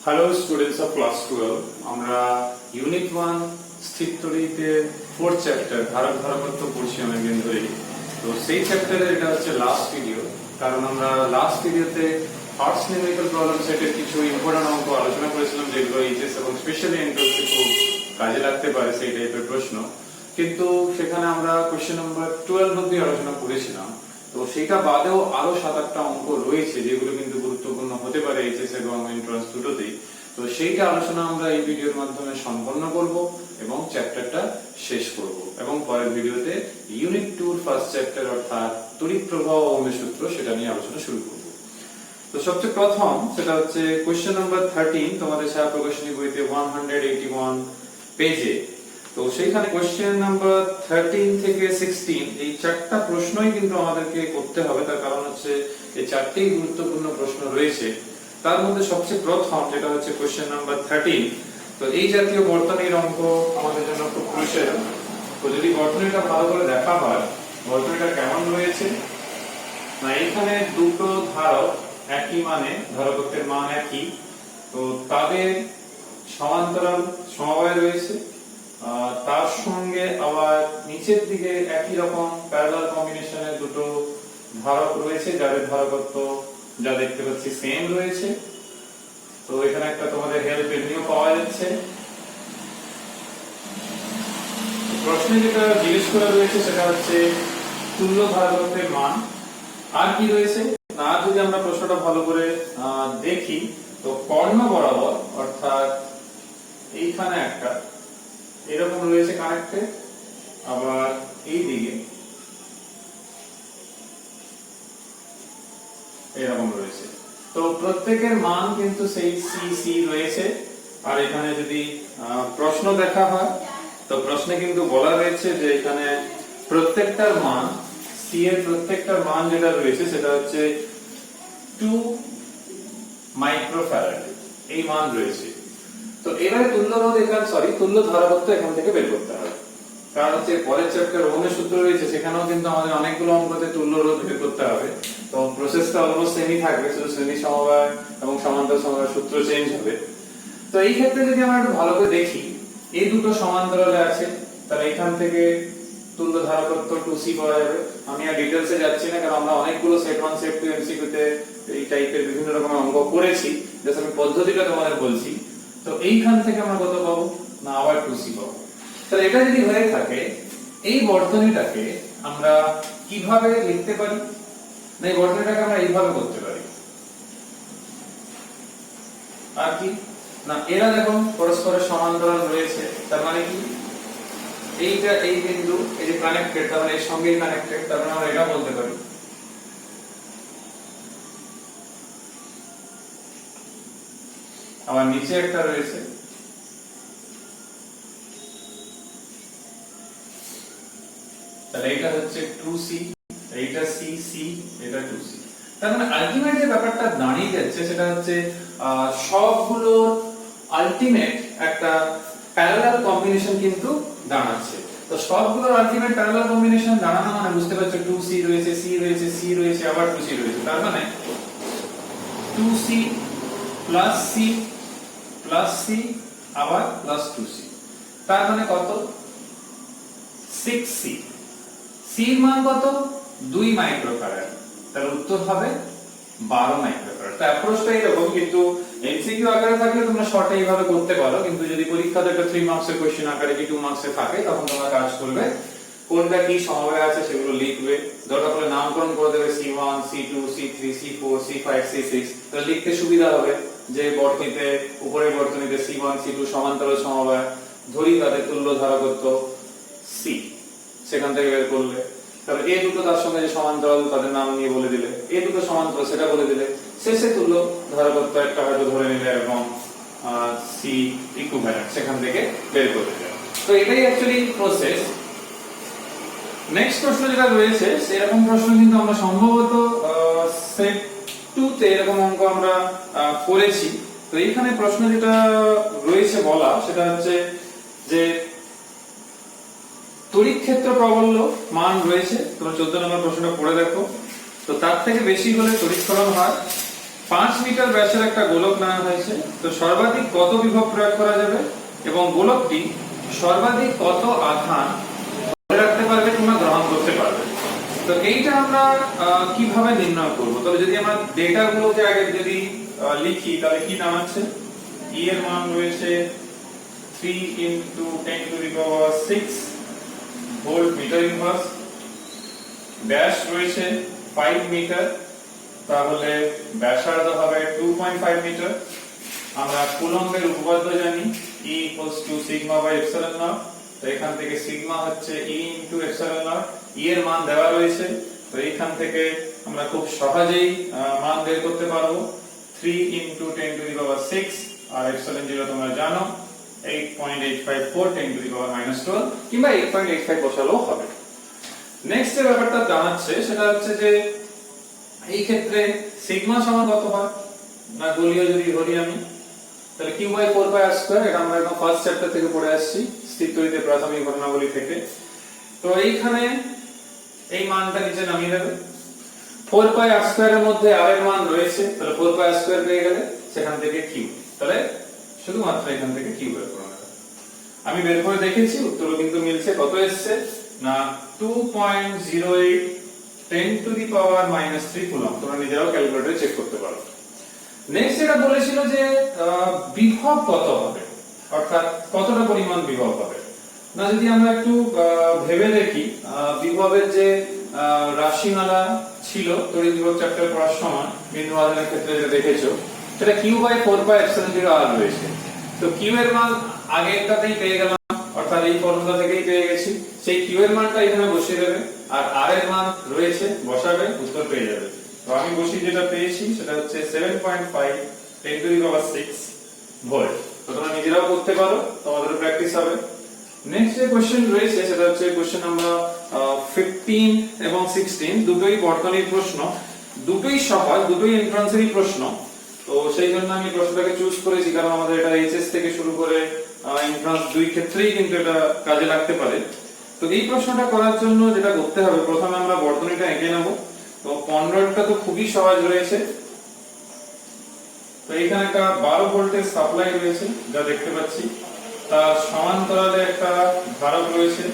Hello students of class 12 আমরা unit 1 স্থির তড়িতে 4th chapter ধারক ধারকত্ব পড়ছি অনেকদিন ধরে। তো সেই চ্যাপ্টারে এটা হচ্ছে লাস্ট ভিডিও, কারণ আমরা লাস্ট ভিডিওতে আর্টস নিউমেরিক্যাল প্রবলেম সেটের কিছু ইম্পর্টেন্ট অঙ্ক আলোচনা করেছিলাম, যেগুলো এইচএস এবং স্পেশালি এন্ট্রান্সে খুব কাজে লাগতে পারে সেই টাইপের প্রশ্ন। কিন্তু সেখানে আমরা কোশ্চেন নাম্বার 12 অবধি আলোচনা করেছিলাম। তো সেটা বাদেও আরো 7-8টা অঙ্ক রয়েছে যেগুলো কিন্তু গুরুত্বপূর্ণ হতে পারে এইচএস এবং এন্ট্রান্স দুটোতেই। তো সেইটা আলোচনা আমরা এই ভিডিওর মাধ্যমে সম্পন্ন করব এবং চ্যাপ্টারটা শেষ করব, এবং পরের ভিডিওতে ইউনিট 2 ফার্স্ট চ্যাপ্টার অর্থাৎ তড়িৎ প্রবাহ ও ওহমের সূত্র সেটা নিয়ে আলোচনা শুরু করব। তো সবচেয়ে প্রথম সেটা হচ্ছে কোশ্চেন নাম্বার 13 তোমাদের ছায়া প্রকাশনী বইতে 181 পেজে। তো সেইখানে কোশ্চেন নাম্বার 13 থেকে 16 এই চারটা প্রশ্নই কিন্তু আমাদেরকে করতে হবে, তার কারণ হচ্ছে এই চারটেই গুরুত্বপূর্ণ প্রশ্ন রয়েছে। তার মধ্যে সবচেয়ে প্রথম যেটা হচ্ছে কোশ্চেন নাম্বার 13। তো এই জাতীয় বর্তনীর অঙ্ক আমাদের জন্য খুব ক্রুশিয়াল। তো যদি বর্তনীটা ভালো করে দেখা হয়, বর্তনীটা কেমন রয়েছে না, এখানে দুটো ধারক একই মানে, ধারকত্বের মান একই, তো তাদের সমান্তরাল সমবায় রয়েছে। তার সঙ্গে আবার নিচের দিকে একই রকম প্যারালাল কম্বিনেশনের দুটো ধারক রয়েছে যাদের ধারকত্ব যা দেখতে পাচ্ছি সেম রয়েছে। তো এখানে একটা তোমাদের হেল্প এমনিও পাওয়া যাচ্ছে। প্রশ্নে যেটা জিজ্ঞেস করা রয়েছে সেটা হচ্ছে তুল্য ধারকত্বের মান। আর কি রয়েছে না, যদি আমরা প্রশ্নটা ভালো করে দেখি, তো কর্ণ বরাবর অর্থাৎ এইখানে একটা এরকম রয়েছে কানেক্টেড, আবার এই দিকে এরকম রয়েছে। তো প্রত্যেকের মান কিন্তু সেই সি সি রয়েছে। আর এখানে যদি প্রশ্ন দেখা হয়, তো প্রশ্নে কিন্তু বলা রয়েছে যে এখানে প্রত্যেকটার মান, সি এর প্রত্যেকটার মান যেটা রয়েছে সেটা হচ্ছে 2 মাইক্রোফ্যারাড এই মান রয়েছে। তো এবারে তুল্য রোধ তুল্য ধারকত্ব এখান থেকে বের করতে হবে, কারণ হচ্ছে পরের চ্যাপ্টার ওহমের সূত্র রয়েছে, সেখানেও কিন্তু আমাদের অনেকগুলো অঙ্কতে তুল্য রোধ বের করতে হবে। তো প্রসেসটা অলমোস্ট সেমই থাকবে, শুধু শ্রেণী সমবায় এবং সমান্তরাল সমবায়ের সূত্র চেঞ্জ হবে। তো এই ক্ষেত্রে যদি আমরা একটু ভালো করে দেখি, এই দুটো সমান্তরালে আছে, তাহলে এখান থেকে তুল্য ধারকত্ব 2c পাওয়া যাবে। আমি আর ডিটেইলসে যাচ্ছি না, কারণ আমরা অনেকগুলো সেট 1 সেট 2 এমসিকিউ তে এই টাইপের বিভিন্ন রকমের অঙ্ক করেছি, জাস্ট আমি পদ্ধতিটা তোমাদের বলছি। তো এইখান থেকে আমরা কত পাবো না, আবার 2c পাবো। তাহলে এটা যদি হয়ে থাকে, এই বর্তনীটাকে আমরা কিভাবে লিখতে পারি না, এই বর্তনীটাকে আমরা এইভাবে করতে পারি। আর কি না, এরা দেখো পরস্পরের সমান্তরাল রয়েছে, তার মানে কি এইটা এই বিন্দু এই যে কানেক্টেড, তার মানে এর সঙ্গেই কানেক্টেড, তার মানে আমরা এটা বলতে পারি। আবার নিচে একটা রয়েছে, তাহলে এটা হচ্ছে 2c, এইটা c c, এটা 2c। তার মানে আলটিমেট যে ব্যাপারটা দাঁড়িয়ে যাচ্ছে সেটা হচ্ছে সবগুলোর আলটিমেট একটা প্যারালাল কম্বিনেশন কিন্তু দাঁড়াচ্ছে। তো সবগুলোর আলটিমেট প্যারালাল কম্বিনেশন দাঁড়ানো মানে বুঝতে পারছো 2c রয়েছে, c রয়েছে, c রয়েছে, আবার 2c রয়েছে, তার মানে 2c plus c plus c আবার প্লাস 2c, তার মানে কত 6c। c এর মান কত 2 মাইক্রোফ্যারাড, তার উত্তর হবে 12 মাইক্রোফ্যারাড। তো অ্যাপ্রোচটা এরকম, কিন্তু এমসিকিউ আকারে থাকলে তোমরা শর্টে এইভাবে করতে পারো, কিন্তু যদি পরীক্ষাতে একটা 3 মার্কসের কোশ্চেন আকারে কি 2 মার্কসে থাকে, তখন তোমরা কাজ করবে কোনটা কি সমবায় আছে সেগুলো লিখবে, দরকার হলে নামকরণ করে দেবে c1 c2 c3 c4 c5 c6, তাহলে লিখতে সুবিধা হবে। যে বর্তনীতে উপরের বর্তনীতে c1 c2 সমান্তরাল সমবায়, ধরি তাদের তুল্য ধারকত্ব c, সেখান থেকে বের করলে তাহলে এই দুটো তার সঙ্গে যে সমান্তরাল তাদের নাম নিয়ে বলে দিলে, এই দুটো সমান্তরাল সেটা বলে দিলে, শেষে তুল্য ধারকত্ব একটা হয়তো ধরে নিলে এবং c ইকুইভ্যালেন্ট সেখান থেকে বের করে দিলে। তো এটাই অ্যাকচুয়ালি প্রসেস। নেক্সট প্রশ্ন যেটা রয়েছে সেরকম প্রশ্ন কিন্তু আমরা সম্ভবত সেট 2 তে এরকম অঙ্ক আমরা করেছি। তো এইখানে প্রশ্ন যেটা রয়েছে বলা সেটা হচ্ছে যে তড়িৎ ক্ষেত্র প্রাবল্য মান রয়েছে, তোমরা 14 নম্বর প্রশ্নটা পড়ে দেখো। তো তার থেকে বেশি হলে তড়িৎকরণ হয়, 5 মিটার ব্যাসের একটা গোলক নেওয়া হয়েছে। তো সর্বাধিক কত বিভব প্রয়োগ করা যাবে এবং গোলকটি সর্বাধিক কত আধান ধরে রাখতে পারবে কিংবা গ্রহণ করতে পারবে। তো এইটা আমরা কিভাবে নির্ণয় করব? তবে যদি আমরা ডেটাগুলোকে আগে যদি লিখি তাহলে কি দাঁড়াচ্ছে? E এর মান রয়েছে 3 into 10 to the power 6 volt metre inverse, ব্যাস রয়েছে 5 মিটার, তাহলে ব্যাসার্ধ হবে 2.5 মিটার। আমরা কুলম্বের উপপাদ্য জানি, E = sigma by epsilon naught. তো এখান থেকে সিগমা হচ্ছে E * এপসিলন নট। E এর মান দেওয়া রয়েছে, তো এখান থেকে আমরা খুব সহজেই মান বের করতে পারবো। 3 into 10 to the power 6 আর এপসিলন 0 তোমরা জানো 8.854 10 to the power -12 কিংবা 8.85 বসালেও হবে। নেক্সট যে ব্যাপারটা জানাচ্ছে সেটা হচ্ছে যে এই ক্ষেত্রে সিগমা সমান কত হয় না গোলীয় যদি ধরি আমি, তাহলে q/4πr²। এটা আমরা একদম ফার্স্ট চ্যাপ্টার থেকে পড়ে আসছি, স্থিরতড়িতে প্রাথমিক ঘটনাবলী থেকে। তো এইখানে এই মানটা নিচে নামিয়ে দেবে। 4πr² এর মধ্যে r এর মান রয়েছে, তাহলে 4πr² পেয়ে গেলে সেখান থেকে q, তাহলে শুধুমাত্র এখান থেকে q বের করে নেবে। আমি বের করে দেখেছি, উত্তরও কিন্তু মিলছে। কত এসেছে না 2.08 10 to the power -3 কুলম্ব। তোমরা নিজেরাও ক্যালকুলেটরে চেক করতে পারো। নেক্সট এটা বলেছিল যে বিভব কত হবে, অর্থাৎ কতটা পরিমাণ বিভব হবে। না যদি আমরা একটু ভেবে দেখি, বিভবের যে রাশিমালা ছিল তড়িৎ বিভব চ্যাপ্টার পড়ার সময় বিন্দু আধানের ক্ষেত্রে যেটা দেখেছো, সেটা q/4πε0r রয়েছে। তো q এর মান আগেরটাতেই পেয়ে গেলাম, অর্থাৎ এই ফর্মুলা থেকেই পেয়ে গেছি। সেই q এর মানটা এখানে বসিয়ে দেবে, আর r এর মান রয়েছে বসাবে, উত্তর পেয়ে যাবে। তো আমি বসিয়ে যেটা পেয়েছি সেটা হচ্ছে 7.5 10 to the power 6 ভোল্ট। তো তোমরা নিজেরাও করতে পারো, তোমাদের প্র্যাকটিস হবে। নেক্সট যে কোশ্চেন রয়েছে সেটা হচ্ছে কোশ্চেন নাম্বার 15 এবং 16, দুটোই বর্তনীর প্রশ্ন, দুটোই সহজ, দুটোই এন্ট্রান্সেরই প্রশ্ন। তো সেই জন্য আমি প্রশ্নটাকে চুজ করেছি, কারণ আমাদের এটা এইচএস থেকে শুরু করে এন্ট্রান্স দুই ক্ষেত্রেই কিন্তু এটা কাজে লাগতে পারে। তো এই প্রশ্নটা করার জন্য যেটা করতে হবে, প্রথমে আমরা বর্তনীটা এঁকে নেব। তো 15টা তো খুবই সহজ রয়েছে। তো এখানে একটা 12 ভোল্টের সাপ্লাই রয়েছে যা দেখতে পাচ্ছি, তার সমান্তরালে একটা ধারক রয়েছে,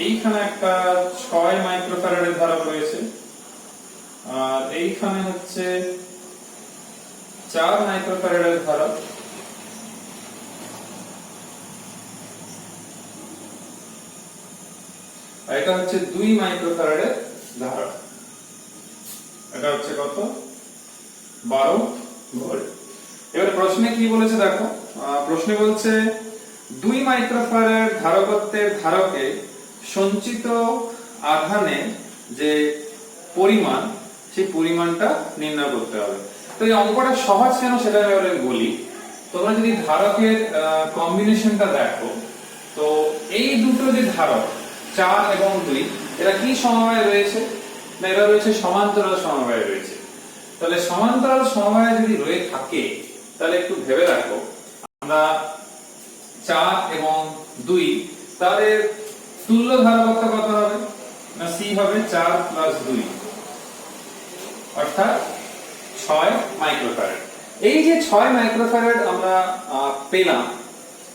এইখানে একটা 6 মাইক্রোফ্যারাডের ধারক রয়েছে, আর এইখানে হচ্ছে 4 মাইক্রোফ্যারাডের ধারক, আর এটা হচ্ছে 2 মাইক্রোফ্যারাডের ধারক। এটা হচ্ছে কত 12 ভোল্ট। এবার প্রশ্নে কি বলেছে দেখো, প্রশ্নে বলছে 2 মাইক্রোফ্যারাড ধারকত্বের ধারকে সঞ্চিত আধানের যে পরিমাণ, সেই পরিমাণটা নির্ণয় করতে হবে। তো এই অঙ্কটা সহজ কেন সেটা আমি বলি। তোমরা যদি ধারকের কম্বিনেশনটা দেখো, তো এই দুটো যে ধারক 4 এবং 2 এরা কি সমবায়ে রয়েছে না এরা রয়েছে সমান্তরাল সমবায়ে রয়েছে। তাহলে সমান্তরাল সমবায়ে যদি রয়ে থাকে তাহলে একটু ভেবে রাখো, আমরা 4 এবং 2 তাদের তুল্য ধারকত্ব কত হবে না c হবে 4 + 2 অর্থাৎ 6 মাইক্রোফ্যারাড। এই যে 6 মাইক্রোফ্যারাড আমরা পেলাম,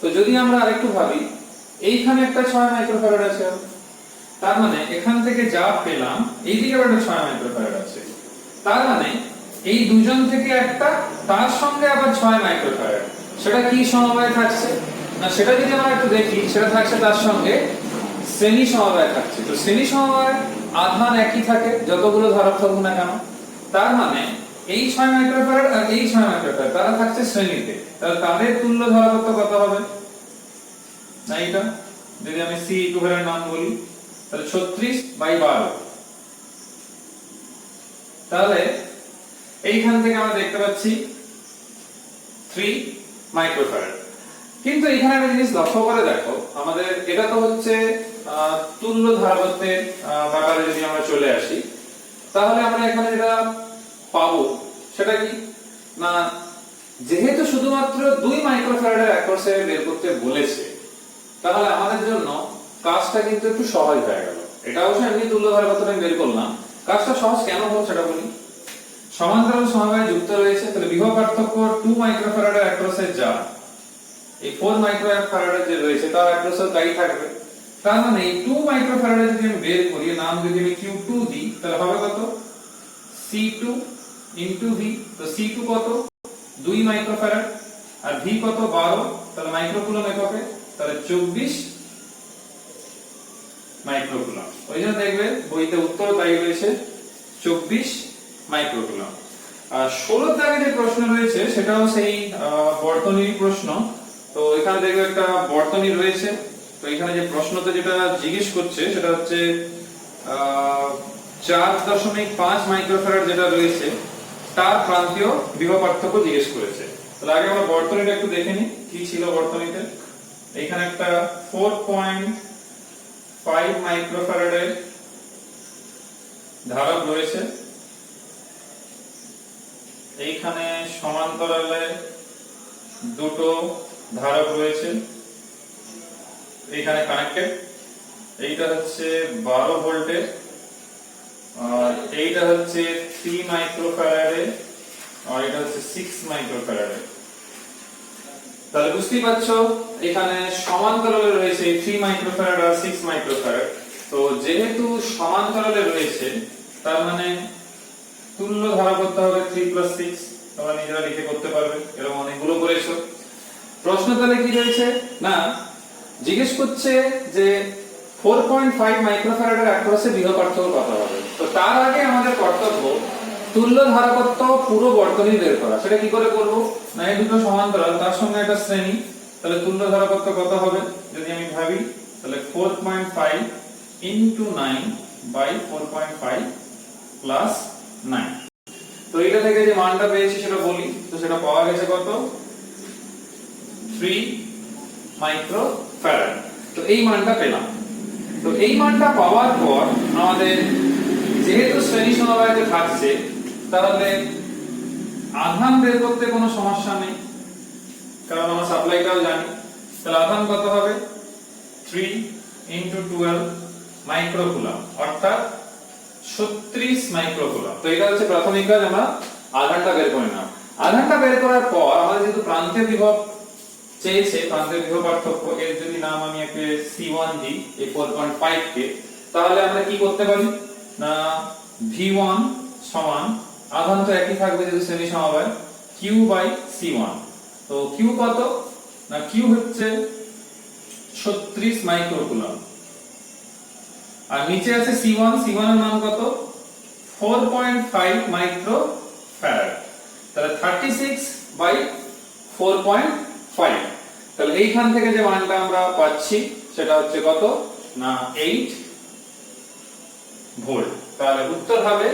তো যদি আমরা আরেকটু ভাবি, এইখানে একটা 6 মাইক্রোফ্যারাড আছে, তার মানে এখান থেকে যা পেলাম এইদিকে আবার একটা 6 মাইক্রোফ্যারাড আছে, তার মানে এই দুজন থেকে একটা, তার সঙ্গে আবার 6 মাইক্রোফ্যারাড, সেটা কি সমবায়ে থাকছে না সেটা যদি আমরা একটু দেখি, সেটা থাকছে তার সঙ্গে শ্রেণী সমবায়ে থাকছে। তো শ্রেণী সমবায়ে আধান একই থাকে যতগুলো ধারক থাকুক না কেন, তার মানে এই 6 মাইক্রোফ্যারাড আর এই 6 মাইক্রোফ্যারাড তারা থাকছে শ্রেণীতে, তাহলে তাদের তুল্য ধারকত্ব কত হবে না এটা যদি আমি c ইকুইভ্যালেন্ট মান বলি, তাহলে 36/12। তাহলে এইখান থেকে আমরা দেখতে পাচ্ছি 3 মাইক্রোফ্যারাড। কিন্তু এখানে একটা জিনিস লক্ষ্য করে দেখো, আমাদের এটা তো হচ্ছে তুল্য ধারকত্বের ব্যাপারে যদি আমরা চলে আসি, তাহলে আমরা এখানে যেটা পাবো সেটা কি না, যেহেতু শুধুমাত্র 2 মাইক্রোফ্যারাডের অ্যাক্রসে বের করতে বলেছে, তাহলে আমাদের জন্য কাজটা কিন্তু একটু সহজ হয়ে গেল। এটা অবশ্য এমনি তুল্য ধারকত্বটা বের করলাম, কাজটা সহজ কেন হলো সেটা বলি। সমান্তরাল সমবায়ে যুক্ত রয়েছে, তাহলে বিভব পার্থক্য 2 মাইক্রোফ্যারাডের অ্যাক্রসে যা এই 4 মাইক্রোফ্যারাডের যে রয়েছে তার অ্যাক্রসে তাই থাকবে। তার মানে এই 2 মাইক্রোফ্যারাডে যদি আমি বের করি, নাম যদি আমি Q2 দিই, তাহলে হবে কত? C2 V। তো C2 কত? 2 মাইক্রোফ্যারাড, আর V কত? 12, তাহলে মাইক্রোকুলম এককে, তাহলে 24 মাইক্রোকুলম। ওই জন্য দেখবে বইতে উত্তর তাই রয়েছে 24 মাইক্রোকুলম। আর 16 দাগে যে প্রশ্ন রয়েছে সেটাও সেই বর্তনীর প্রশ্ন। তো এখানে দেখবে একটা বর্তনী রয়েছে। তো এখানে যে প্রশ্নতে যেটা জিজ্ঞেস করছে সেটা হচ্ছে 4.5 মাইক্রোফ্যারাড যেটা রয়েছে তার প্রান্তীয় বিভব পার্থক্য জিজ্ঞেস করেছে। তাহলে আগে আমরা বর্তনীটা একটু দেখে নিই কি ছিল বর্তনীতে। এখানে একটা 4.5 মাইক্রোফ্যারাডের ধারক রয়েছে, এইখানে সমান্তরালে দুটো ধারক রয়েছে, এইখানে কানেক্টেড। এইটা হচ্ছে 12 ভোল্টের, আর এইটা হচ্ছে 3 মাইক্রোফ্যারাডে, আর এটা হচ্ছে 6 মাইক্রোফ্যারাডে। তাহলে বুঝতেই পারছো এখানে সমান্তরালে রয়েছে 3 মাইক্রোফ্যারাড আর 6 মাইক্রোফ্যারাড। তো যেহেতু সমান্তরালে রয়েছে তার মানে তুল্য ধারা করতে হবে 3 + 6। তোমরা নিজেরা লিখে করতে পারবে, এরকম অনেকগুলো করেছো। প্রশ্ন তাহলে কি রয়েছে না, জিজ্ঞেস করছে যে 4.5 মাইক্রোফ্যারাডের অ্যাক্রসে বিভব পার্থক্য কত হবে। তো তার আগে আমাদের কর্তব্য তুল্য ধারকত্ব পুরো বর্তনী বের করা। সেটা কি করে করব না, এই দুটো সমান্তরাল তার সঙ্গে একটা শ্রেণী, তাহলে তুল্য ধারকত্ব কত হবে যদি আমি ভাবি, তাহলে 4.5 * 9 / 4.5 + 9। তো এটা থেকে যে মানটা পেয়েছি সেটা বলি। তো সেটা পাওয়া গেছে কত? 3 মাইক্রোফ্যারাড। তো এই মানটা পেলাম। তো এই মানটা পাওয়ার পর আমাদের যেহেতু শ্রেণী সমবায়তে থাকছে তাহলে আধান বের করতে কোনো সমস্যা নেই, কারণ আমরা সাপ্লাইটাও জানি। তাহলে আধান কত হবে? 3 * 12 মাইক্রোকুলম, অর্থাৎ 36 মাইক্রোকুলম। তো এটা হচ্ছে প্রাথমিক কাজ, আমরা আধানটা বের করে নিলাম। আধানটা বের করার পর আমাদের যেহেতু প্রান্তীয় বিভব চেয়েছে, প্রান্তীয় বিভব পার্থক্য, এর যদি নাম আমি একে C1 দিই এই 4.5 কে, তাহলে আমরা কি করতে পারি না V1 সমান আধান তো একই থাকবে যেহেতু শ্রেণী সমবায়, Q/C1। তো Q কত না, Q হচ্ছে 36 মাইক্রোকুলম, আর নিচে আছে C1, C1 এর মান কত? 4.5 মাইক্রোফ্যারাড। তাহলে 36/4.5। তাহলে এইখান থেকে যে মানটা আমরা পাচ্ছি সেটা হচ্ছে কত না 8 ভোল্ট। তাহলে উত্তর হবে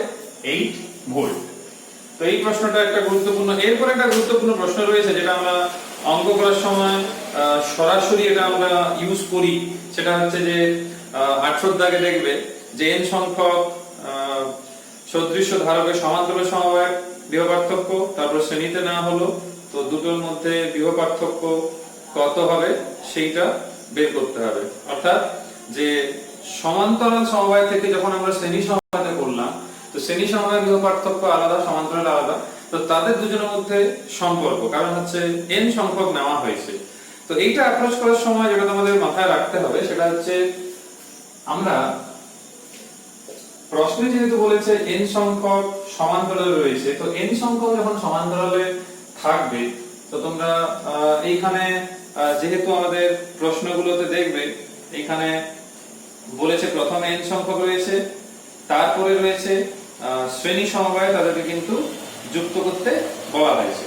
8 ভোল্ট। তো এই প্রশ্নটা একটা গুরুত্বপূর্ণ। এরপর একটা গুরুত্বপূর্ণ প্রশ্ন রয়েছে যেটা আমরা অঙ্ক করার সময় সরাসরি এটা আমরা ইউজ করি। সেটা হচ্ছে যে 18 দাগে দেখবে যে n সংখ্যক সদৃশ্য ধারকের সমান্তরাল সমবায়ের বিভব পার্থক্য, তারপর শ্রেণীতে না হলো, তো দুটোর মধ্যে বিভব পার্থক্য কত হবে সেইটা বের করতে হবে। অর্থাৎ যে সমান্তরাল সমবায় থেকে যখন আমরা শ্রেণী সমবায়তে করলাম, তো শ্রেণী সমবায়ের বিভব পার্থক্য আলাদা, সমান্তরাল আলাদা। তো তাদের দুজনের মধ্যে সম্পর্ক, কারণ হচ্ছে n সংখ্যক নেওয়া হয়েছে। তো এইটা অ্যাপ্রোচ করার সময় যেটা তোমাদের মাথায় রাখতে হবে সেটা হচ্ছে আমরা প্রশ্নে যেহেতু বলেছে n সংখ্যক সমান্তরালে রয়েছে, তো n সংখ্যক যখন সমান্তরালে থাকবে তো তোমরা এইখানে যেহেতু আমাদের প্রশ্নগুলোতে দেখবে এখানে বলেছে প্রথমে n সংখ্যক রয়েছে, তারপরে রয়েছে শ্রেণী সমবায়, তাদেরকে কিন্তু যুক্ত করতে বলা হয়েছে।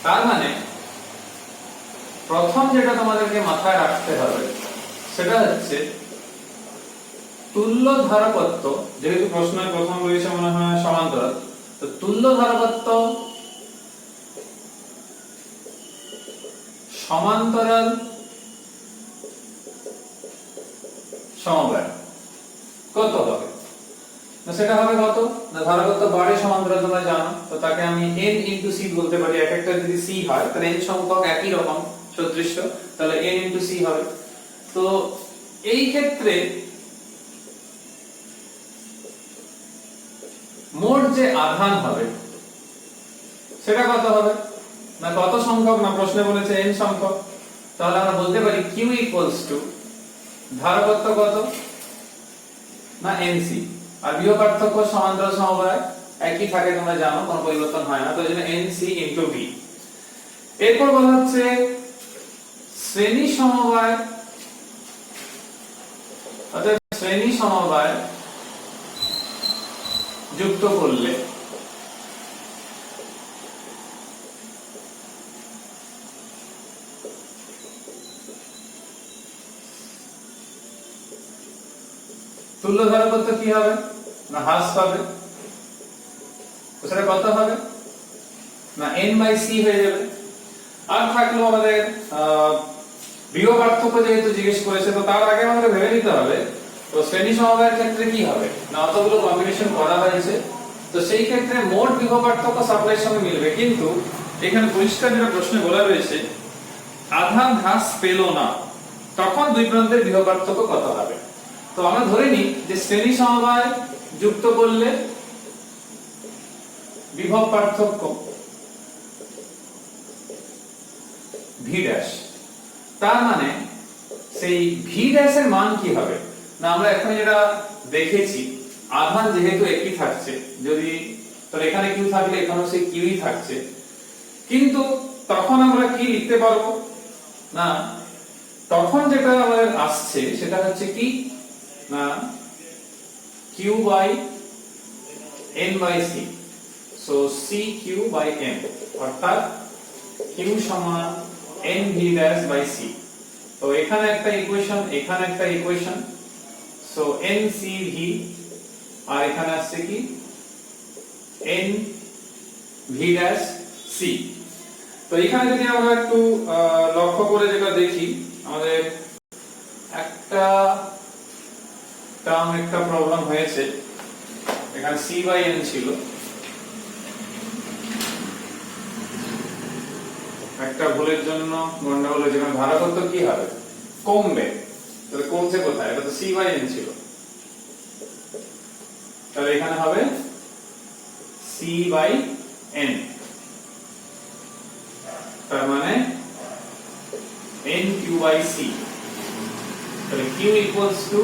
তার মানে প্রথম যেটা তোমাদেরকে মাথায় রাখতে হবে সেটা হচ্ছে তুল্য ধারকত্ব। যেহেতু প্রশ্নের প্রথম রয়েছে মনে হয় সমান্তরাল, তো তুল্য ধারকত্ব সমান্তরাল সমবায় কত হবে না, সেটা হবে কত না ধারকত্ব বাড়ে সমান্তরাল তোমরা জানো, তো তাকে আমি n * c বলতে পারি। এক একটা যদি c হয় তাহলে n সংখ্যক একই রকম সদৃশ্য, তাহলে n * c হবে। তো এই ক্ষেত্রে মোট যে আধান হবে সেটা কত হবে? না কত সংখ্যক, না প্রশ্নে বলেছে n সংখ্যক। তাহলে আমরা বলতে পারি q ইকুয়ালস টু ধারকত্ব কত, না nc, আর বিভব পার্থক্য সমান্তরাল সমবায় একই থাকে, তোমরা জানো, কোনো পরিবর্তন হয় না, তো এজন্য nc ইনটু v। এরপর বলা হচ্ছে শ্রেণী সমবায়, অর্থাৎ শ্রেণী সমবায় যুক্ত করলে তুল্য ধারকত্ব কি হবে, না হ্রাস পাবে। তো সেটা কত হবে, না n/c হয়ে যাবে। আর থাকলো আমাদের বিভব পার্থক্য, যেহেতু জিজ্ঞেস করেছে, তো তার আগে আমাদের ভেবে নিতে হবে তো শ্রেণী সমবায়ের ক্ষেত্রে কি হবে, না অতগুলো কম্বিনেশন করা হয়েছে, তো সেই ক্ষেত্রে মোট বিভব পার্থক্য সাপ্লাইয়ের সঙ্গে মিলবে। কিন্তু এখানে পরিষ্কার যেটা প্রশ্নে বলা রয়েছে, আধান হ্রাস পেল না, তখন দুই প্রান্তের বিভব পার্থক্য কত হবে। তো আমরা ধরে নিই যে শ্রেণী সমবায় যুক্ত করলে বিভব পার্থক্য ভি ড্যাশ, তার মানে সেই ভি ড্যাশ এর মান কি হবে, না আমরা এখন যেটা দেখেছি, আধান যেহেতু একই থাকছে, যদি তাহলে এখানে কিউ থাকলে এখানেও সেই কিউই থাকছে, কিন্তু তখন আমরা কি লিখতে পারবো, না তখন যেটা আমাদের আসছে সেটা হচ্ছে কি, না q by n by c, so cq by n, অর্থাৎ q সমান n v dash by c। তো এখানে একটা ইকুয়েশন, এখানে একটা equation, so n c v, আর এখানে আসছে কি n v dash c। তো এখানে যদি আমরা একটু লক্ষ্য করে যেটা দেখি, আমাদের একটা প্রবলেম হয়েছে, এখানে c by n ছিল, একটা ভুলের জন্য গন্ডগোল হয়েছে। এখানে ধারকত্ব কি হবে, কমবে, তাহলে কমছে কোথায়, এটা তো c by n ছিল, তাহলে এখানে হবে c by n, তার মানে n q by c, তাহলে q equals to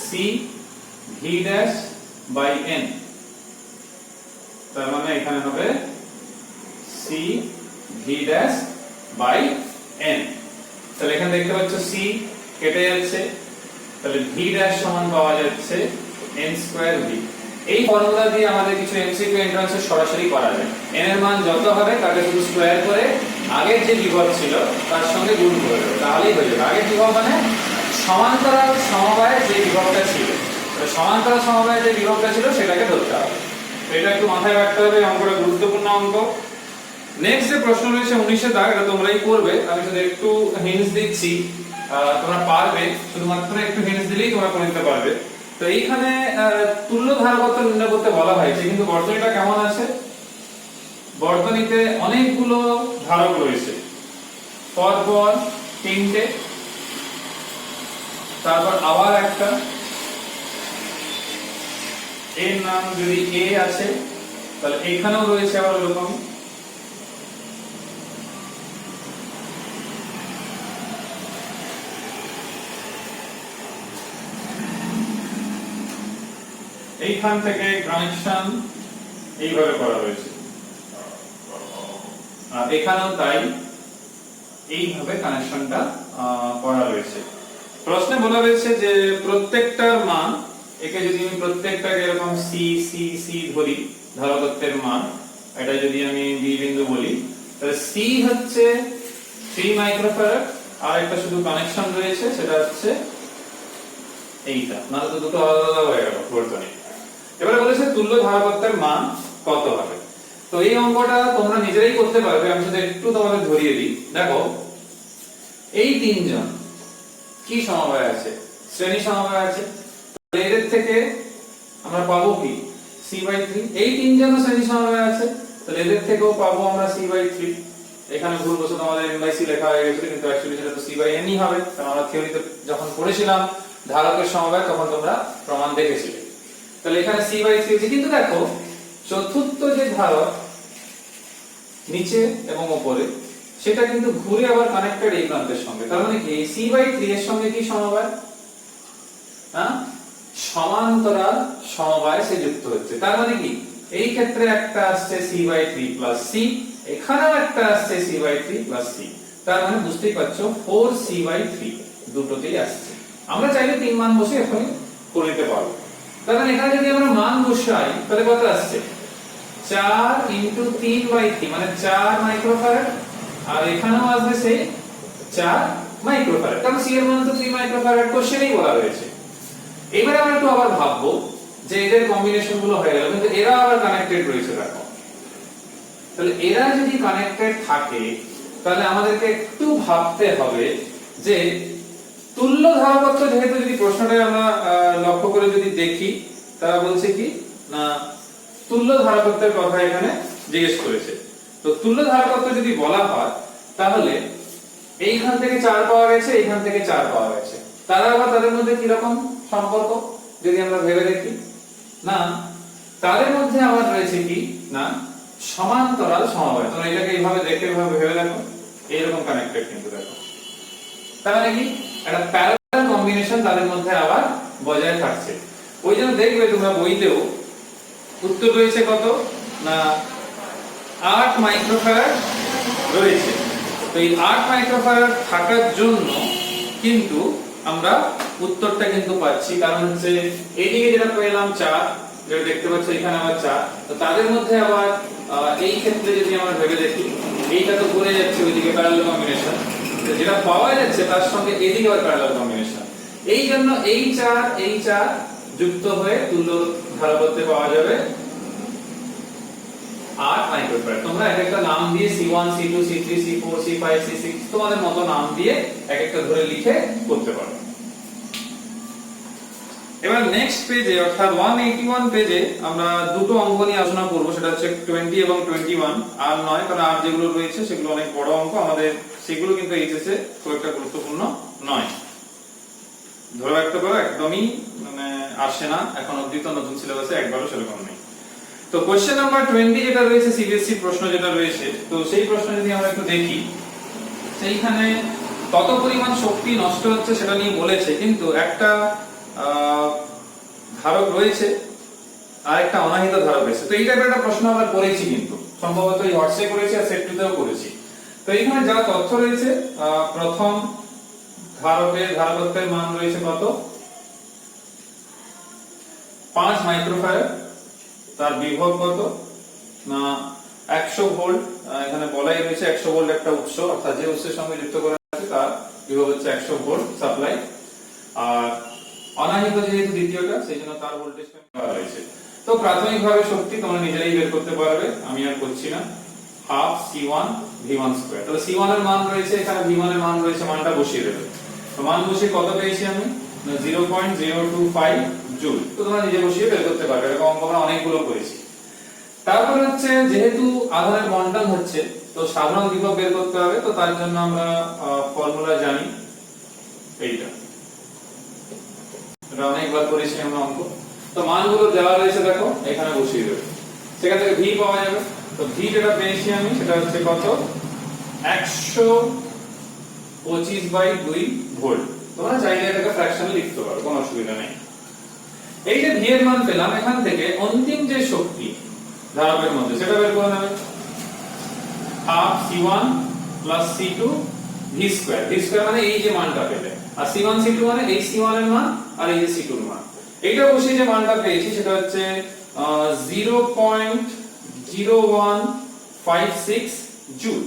c v dash by n, তার মানে এখানে হবে c v dash by n। তাহলে এখানে দেখতে পাচ্ছ c কেটে যাচ্ছে, তাহলে v dash সমান পাওয়া যাচ্ছে n স্কয়ার v। এই ফর্মুলা দিয়ে আমাদের কিছু এমসিকিউ এন্ট্রান্সে সরাসরি করা যায়, n এর মান যত হবে তাকে শুধু স্কয়ার করে আগের যে বিভব ছিল তার সঙ্গে গুণ করে দেব, তাহলেই হয়ে যাবে। আগের বিভব মানে সমান্তরাল সমবায়ে যে বিভবটা ছিল, সমান্তরাল সমবায়ে যে বিভবটা ছিল সেটাকে ধরতে হবে। এটা একটু মাথায় রাখতে হবে, অঙ্কটা গুরুত্বপূর্ণ অঙ্ক। নেক্সট যে প্রশ্ন রয়েছে 19 এর দাগ, এটা তোমরাই করবে, আমি শুধু একটু হিন্টস দিচ্ছি, তোমরা পারবে, শুধুমাত্র একটু হিন্টস দিলেই তোমরা করে নিতে পারবে। তো এইখানে তুল্য ধারকত্ব নির্ণয় করতে বলা হয়েছে, কিন্তু বর্তনীটা কেমন আছে, বর্তনীতে অনেকগুলো ধারক রয়েছে, পরপর তিনটে, তারপর আবার একটা, এর নাম যদি a আছে তাহলে এখানেও রয়েছে আবার এরকম, এইখান থেকে কানেকশন এইভাবে করা হয়েছে, আর এখানেও তাই এইভাবে কানেকশনটা করা রয়েছে। প্রশ্নে বলা রয়েছে যে প্রত্যেকটার মান, একে যদি আমি প্রত্যেকটাকে এরকম c c c ধরি ধারকত্বের মান, এটা যদি আমি b বিন্দু বলি, তাহলে c হচ্ছে 3 মাইক্রোফ্যারাড, আর একটা শুধু কানেকশন রয়েছে সেটা হচ্ছে এইটা, না তো দুটো আলাদা আলাদা হয়ে গেল বর্তনী। এবারে বলেছে তুল্য ধারকত্বের মান কত হবে। তো এই অঙ্কটা তোমরা নিজেরাই করতে পারবে, আমি শুধু একটু তোমাদের ধরিয়ে দিই। দেখো এই তিনজন কি সমবায় আছে, শ্রেণী সমবায় আছে, এদের থেকে আমরা পাবো কি c/3, এই তিনজনও শ্রেণী সমবায় আছে, তাহলে এদের থেকেও পাবো আমরা c/3। এখানে ভুলবশত আমাদের n/c লেখা হয়ে গেছে, কিন্তু অ্যাকচুয়ালি সেটা তো c/n ই হবে, কারণ আমরা থিওরিতে যখন পড়েছিলাম ধারকের সমবায় তখন তোমরা প্রমাণ দেখেছিলে। তাহলে এখানে c/3 আছে, কিন্তু দেখো চতুর্থ যে ধারক নিচে এবং উপরে, সেটা কিন্তু ঘুরে আবার কানেক্টেড এই প্রান্তের সঙ্গে। তার মানে কি c/3 এর সঙ্গে কি সমবায়, হ্যাঁ সমান্তরাল সমবায় সে যুক্ত হচ্ছে। তার মানে কি এই ক্ষেত্রে একটা আসছে c/3 + c, এখানেও একটা আসছে c/3 + c। তার মানে বুঝতেই পারছো 4c/3 দুটোতেই আসছে। আমরা চাইলে 3 মান বসে এখনই করে নিতে পারবো। তার মানে এখানে যদি আমরা মান বসাই তাহলে কত আসছে, 4 × 3/3 মানে 4 মাইক্রোফ্যারাড, আর এখানেও আসবে সেই 4 মাইক্রোফ্যারাড। কারণ c এর মান তো 3 মাইক্রোফ্যারাড কোশ্চেনেই বলা রয়েছে। এবারে আমরা একটু আবার ভাববো যে এদের কম্বিনেশন গুলো হয়ে গেল, কিন্তু এরা আবার কানেক্টেড রয়েছে দেখো। তাহলে এরা যদি কানেক্টেড থাকে তাহলে আমাদেরকে একটু ভাবতে হবে যে তুল্য ধারকত্ব, যেহেতু যদি প্রশ্নটা আমরা লক্ষ্য করে যদি দেখি, তারা বলছে কি না তুল্য ধারকত্বের কথা এখানে জিজ্ঞেস করেছে। তো তুল্য ধারকত্ব যদি বলা হয় তাহলে এইখান থেকে 4 পাওয়া গেছে, এইখান থেকে 4 পাওয়া গেছে, তারা আবার তাদের মধ্যে কি রকম সম্পর্ক যদি আমরা ভেবে দেখি, না তাদের মধ্যে আবার রয়েছে কি না সমান্তরাল সমবায়। তোমরা এটাকে এইভাবে দেখে এইভাবে ভেবে দেখো, এইরকম কানেক্টেড কিন্তু দেখো। তার মানে কি একটা প্যারালাল কম্বিনেশন তাদের মধ্যে আবার বজায় থাকছে। ওই জন্য দেখবে তোমরা বইতেও উত্তর রয়েছে কত না 8 মাইক্রোফ্যারাড রয়েছে। তো এই 8 মাইক্রোফ্যারাড থাকার জন্য কিন্তু আমরা উত্তরটা কিন্তু পাচ্ছি, কারণ হচ্ছে এইদিকে যেটা পেলাম 4, যেটা দেখতে পাচ্ছ এখানে আবার 4, তো তাদের মধ্যে আবার এই ক্ষেত্রে যদি আমরা ভেবে দেখি এইটা তো ঘুরে যাচ্ছে ওইদিকে প্যারালাল কম্বিনেশন, তো যেটা পাওয়া যাচ্ছে তার সঙ্গে এদিকে আবার প্যারালাল কম্বিনেশন, এই জন্য এই 4 যুক্ত হয়ে তুল্য ধারকত্বে পাওয়া যাবে 8 মাইক্রোফ্যারাড। তোমরা এক একটা নাম দিয়ে C1 C2 C3 C4 C5 C6 তোমাদের মতো নাম দিয়ে এক একটা ধরে লিখে করতে পারো। এবার নেক্সট পেজে অর্থাৎ 181 পেজে আমরা দুটো অঙ্ক নিয়ে আলোচনা করব, সেটা হচ্ছে 20 এবং 21। আর নয়, কারণ আর যেগুলো রয়েছে সেগুলো অনেক বড় অঙ্ক, আমাদের সেগুলো কিন্তু এইচএস এ খুব একটা গুরুত্বপূর্ণ নয়। ধরে রাখতে পারো একদমই মানে আসে না, এখন অবধি তো নতুন সিলেবাসে একবারও সেরকম নেই। তো কোশ্চেন নাম্বার 20 যেটা রয়েছে সিবিএসসি প্রশ্ন যেটা রয়েছে, তো সেই প্রশ্ন যদি আমরা একটু দেখি, সেইখানে কত পরিমাণ শক্তি নষ্ট হচ্ছে সেটা নিয়ে বলেছে, কিন্তু একটা ধারক রয়েছে আর একটা অনাহিত ধারক রয়েছে। তো এই টাইপের একটা প্রশ্ন আমরা করেছি, কিন্তু সম্ভবত এই হোয়াটসঅ্যাপে করেছি আর সেট 2 তেও করেছি। তো এখানে যা তথ্য রয়েছে, প্রথম ধারকের ধারকত্বের মান রয়েছে কত, 5 মাইক্রোফ্যারাড, তার বিভব কত না 100 ভোল্ট, এখানে বলাই রয়েছে 100 ভোল্ট একটা উৎস, অর্থাৎ যে উৎসের সঙ্গে যুক্ত করা আছে তার বিভব হচ্ছে 100 ভোল্ট সাপ্লাই, আর অনাহিত যেহেতু দ্বিতীয়টা সেই জন্য তার ভোল্টেজটা দেওয়া রয়েছে। তো প্রাথমিকভাবে শক্তি তোমরা নিজেরাই বের করতে পারবে, আমি আর করছি না, হাফ C1 V1²। তাহলে C1 এর মান রয়েছে এখানে, V1 এর মান রয়েছে, মানটা বসিয়ে দেবে। তো মান বসিয়ে কত পেয়েছি আমি, 0.025 জুল। তো তোমরা নিজে বসিয়ে বের করতে পারবে, এরকম অঙ্ক আমরা অনেকগুলো করেছি। তারপর হচ্ছে যেহেতু আধানের বন্টন হচ্ছে, তো সাধারণ বিভব বের করতে হবে। তো তার জন্য আমরা ফর্মুলা জানি, এইটা এটা অনেকবার করেছি আমরা অঙ্ক। তো মানগুলো দেওয়া রয়েছে দেখো, এখানে বসিয়ে দেবে, সেখান থেকে ভি পাওয়া যাবে। তো ভি যেটা পেয়েছি আমি সেটা হচ্ছে কত, 125/2 ভোল্ট। তোমরা চাইলে এটাকে ফ্র্যাকশনে লিখতে পারো, কোনো অসুবিধা নেই। এই যে ভি এর মান পেলাম, এখান থেকে অন্তিম যে শক্তি ধারকের মধ্যে সেটা বের করে নেবে, half C1 + C2 V²। V² মানে এই যে মানটা পেলে, আর C1 C2 মানে এই C1 এর মান আর এই যে C2 এর মান। এইটা বসিয়ে যে মানটা পেয়েছি সেটা হচ্ছে 0.0156 জুল।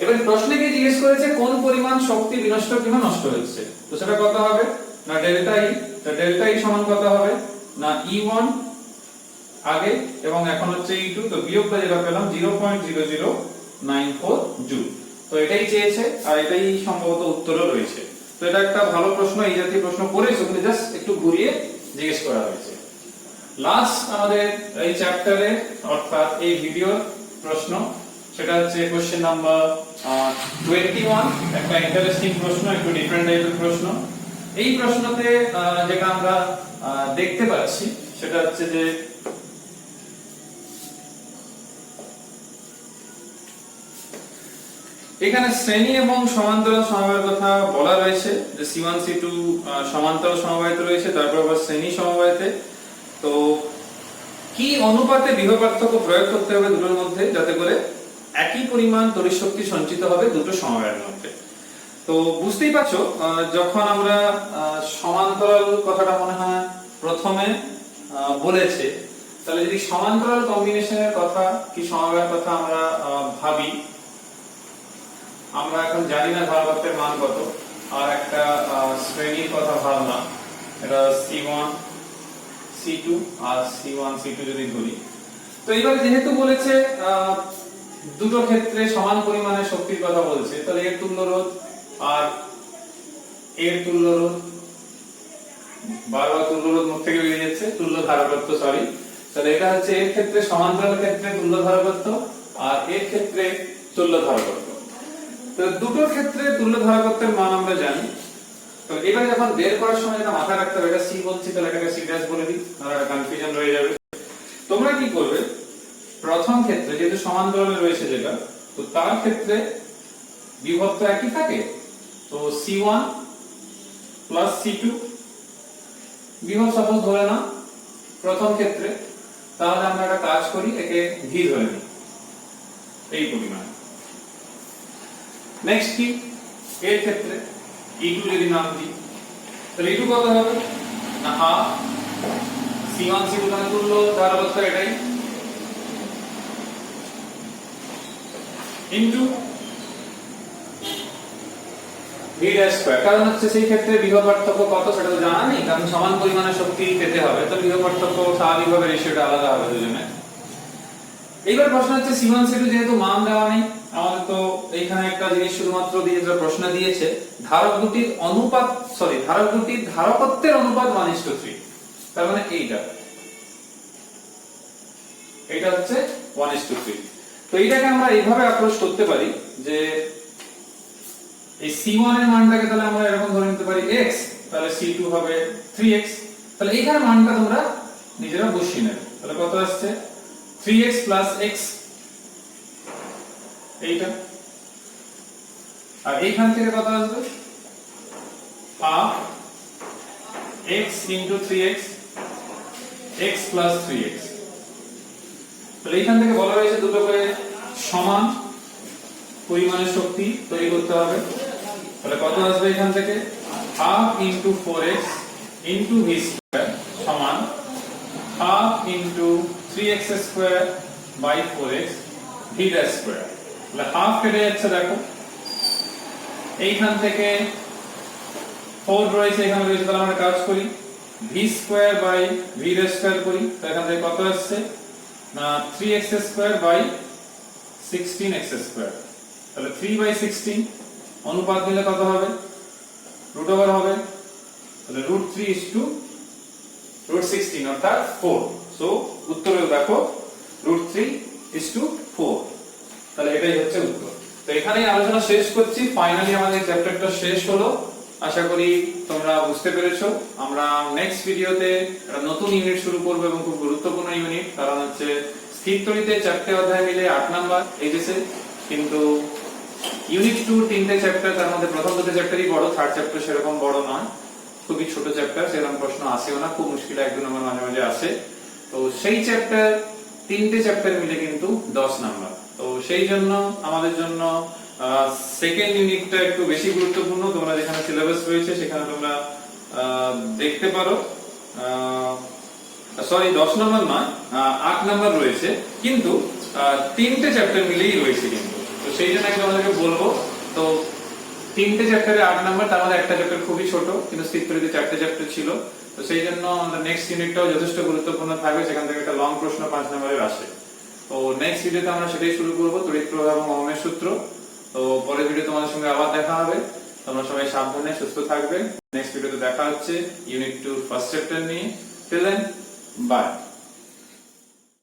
এবার প্রশ্নে কি জিজ্ঞেস করেছে কোন পরিমাণ শক্তি বিনষ্ট কিংবা নষ্ট হচ্ছে, তো সেটা কত হবে না ডেল্টা ই। তো ডেল্টা ই সমান কত হবে না E1 আগে এবং এখন হচ্ছে E2, তো বিয়োগটা যেটা পেলাম 0.0094 জুল। তো এটাই চেয়েছে আর এটাই সম্ভবত উত্তরও রয়েছে। তো এটা একটা ভালো প্রশ্ন, এই জাতীয় প্রশ্ন করেছে, কিন্তু জাস্ট একটু ঘুরিয়ে জিজ্ঞেস করা হয়েছে। লাস্ট আমাদের এই চ্যাপ্টারে অর্থাৎ এই ভিডিওর প্রশ্ন, সেটা হচ্ছে কোশ্চেন নাম্বার 21। একটা ইন্টারেস্টিং প্রশ্ন, একটু ডিফারেন্ট টাইপের প্রশ্ন। এই প্রশ্নতে যেটা আমরা দেখতে পাচ্ছি সেটা হচ্ছে যে এখানে শ্রেণী এবং সমান্তরাল সমবায়ের কথা বলা রয়েছে, যে C1 C2 সমান্তরাল সমবায়িত রয়েছে, তারপর আবার শ্রেণী সমবায়তে। তো কি অনুপাতে বিভব পার্থক্য প্রয়োগ করতে হবে দুটোর মধ্যে, যাতে করে একই পরিমাণ তড়িৎ শক্তি সঞ্চিত হবে দুটো সমবায়ের মধ্যে। তো বুঝতেই পারছো, যখন আমরা সমান্তরাল কথাটা মনে হয় প্রথমে বলেছে, তাহলে যদি সমান্তরাল কম্বিনেশনের কথা কি সমবায়ের কথা আমরা ভাবি, আমরা এখন জানি না ধারকত্বের মান কত, আর একটা শ্রেণীর কথা ভাবলাম, এটা C1 C2 আর C1 C2 যদি ধরি। তো এবার যেহেতু বলেছে দুটো ক্ষেত্রে সমান পরিমাণের শক্তির কথা বলছে, তাহলে এর তুল্য রোধ আর এর তুল্য রোধ, বারবার তুল্য রোধ মুখ থেকে বেরিয়ে যাচ্ছে, তুল্য ধারকত্ব, সরি। তাহলে এটা হচ্ছে এর ক্ষেত্রে সমান্তরাল ক্ষেত্রে তুল্য ধারকত্ব, আর এর ক্ষেত্রে তুল্য ধারকত্ব। তো দুটোর ক্ষেত্রে তুল্য ধারকত্বের মান আমরা জানি। তো এবার যখন বের করার সময় যেটা মাথায় রাখতে হবে, এটা C বলছি, তাহলে এটাকে C' বলে দিই, আর একটা কনফিউশন রয়ে যাবে। তোমরা কি করবে, প্রথম ক্ষেত্রে যেহেতু সমান্তরালে রয়েছে যেটা, তো তার ক্ষেত্রে বিভব তো একই থাকে, তো C1 প্লাস C2 বিভব সাপোজ ধরে না প্রথম ক্ষেত্রে, তাহলে আমরা একটা কাজ করি, একে V ধরে নিই এই পরিমাণ। নেক্সট কি, এর ক্ষেত্রে E2 যদি নাম দিই, তাহলে E2 কত হবে না হাফ C1 C2 মানে তুল্য ধারকত্ব এটাই, ইনটু V'²। কারণ হচ্ছে সেই ক্ষেত্রে বিভব পার্থক্য কত সেটা তো জানা নেই, কারণ সমান পরিমাণের শক্তি পেতে হবে, তো বিভব পার্থক্য স্বাভাবিকভাবে রেশিওটা আলাদা হবে দুজনের। এইবার প্রশ্ন হচ্ছে C1 C2 যেহেতু মান দেওয়া নেই আমাদের, তো এইখানে একটা জিনিস শুধুমাত্র দিয়ে যে প্রশ্ন দিয়েছে, ধারক দুটির অনুপাত, সরি ধারক দুটির ধারকত্বের অনুপাত 1:3, তার মানে এইটা হচ্ছে 1:3। তো এইটাকে আমরা এইভাবে অ্যাপ্রোচ করতে পারি যে এই C1 এর মানটাকে তাহলে আমরা এরকম ধরে নিতে পারি x, তাহলে C2 হবে 3x। তাহলে এইখানে মানটা তোমরা নিজেরা বসিয়ে নেবে, তাহলে কত আসছে 3x plus x, এইটা। আর এইখান থেকে কত আসবে half x into 3x, x plus 3x। তাহলে এইখান থেকে বলা হয়েছে দুটোকে সমান পরিমাণের শক্তি তৈরি করতে হবে, তাহলে কত আসবে এখান থেকে half into 4x into v square সমান half into 3x square by 4x v'²। তাহলে হাফ কেটে যাচ্ছে, দেখো এইখান থেকে 4 রয়েছে, এখানে রয়েছে, তাহলে আমরা কাজ করি v² by v'² করি, তো এখান থেকে কত আসছে না 3x² by 16x²। তাহলে 3/16 অনুপাত দিলে কত হবে, রুট ওভার হবে, তাহলে √3:√16 অর্থাৎ 4। সো উত্তরেও দেখো √3:4, তাহলে এটাই হচ্ছে উত্তর। তো এখানেই আলোচনা শেষ করছি, ফাইনালি আমাদের চ্যাপ্টারটা শেষ হলো। আশা করি তোমরা বুঝতে পেরেছো। আমরা নেক্সট ভিডিওতে একটা নতুন ইউনিট শুরু করব, এবং খুব গুরুত্বপূর্ণ ইউনিট, কারণ হচ্ছে স্থির তড়িতে 4টে অধ্যায় মিলে 8 নাম্বার এইচএসএ, কিন্তু ইউনিট 2 3টে চ্যাপ্টার, তার মধ্যে প্রথম দুটো চ্যাপ্টারই বড়, থার্ড চ্যাপ্টার সেরকম বড় নয়, খুবই ছোট চ্যাপ্টার, সেরকম প্রশ্ন আসেও না, খুব মুশকিল 1-2 নম্বর মাঝে মাঝে আসে। তো সেই চ্যাপ্টার 3টে চ্যাপ্টার মিলে কিন্তু 10 নাম্বার। তো সেই জন্য আমাদের জন্য সেকেন্ড ইউনিটটা একটু বেশি গুরুত্বপূর্ণ। তোমরা যেখানে সিলেবাস রয়েছে সেখানে তোমরা দেখতে পারো, সরি 10 নম্বর নয় 8 নম্বর রয়েছে, কিন্তু 3টে চ্যাপ্টার মিলেই রয়েছে কিন্তু। তো সেই জন্য আমি তোমাদেরকে বলবো, তো 3টে চ্যাপ্টারে 8 নম্বর, তার মধ্যে একটা চ্যাপ্টার খুবই ছোট, কিন্তু স্থির তড়িতে 4টে চ্যাপ্টার ছিল। তো সেই জন্য আমাদের নেক্সট ইউনিটটাও যথেষ্ট গুরুত্বপূর্ণ থাকবে, সেখান থেকে একটা লং প্রশ্ন 5 নম্বরের আসে। তো নেক্সট ভিডিওতে আমরা সেটাই শুরু করব, তড়িৎ প্রবাহ এবং ওহমের সূত্র। তো পরের ভিডিও তোমাদের সঙ্গে আবার দেখা হবে। তোমরা সবাই সাবধানে সুস্থ থাকবে। নেক্সট ভিডিওতে দেখা হচ্ছে ইউনিট 2 ফার্স্ট চ্যাপ্টার নিয়ে। Till then, by.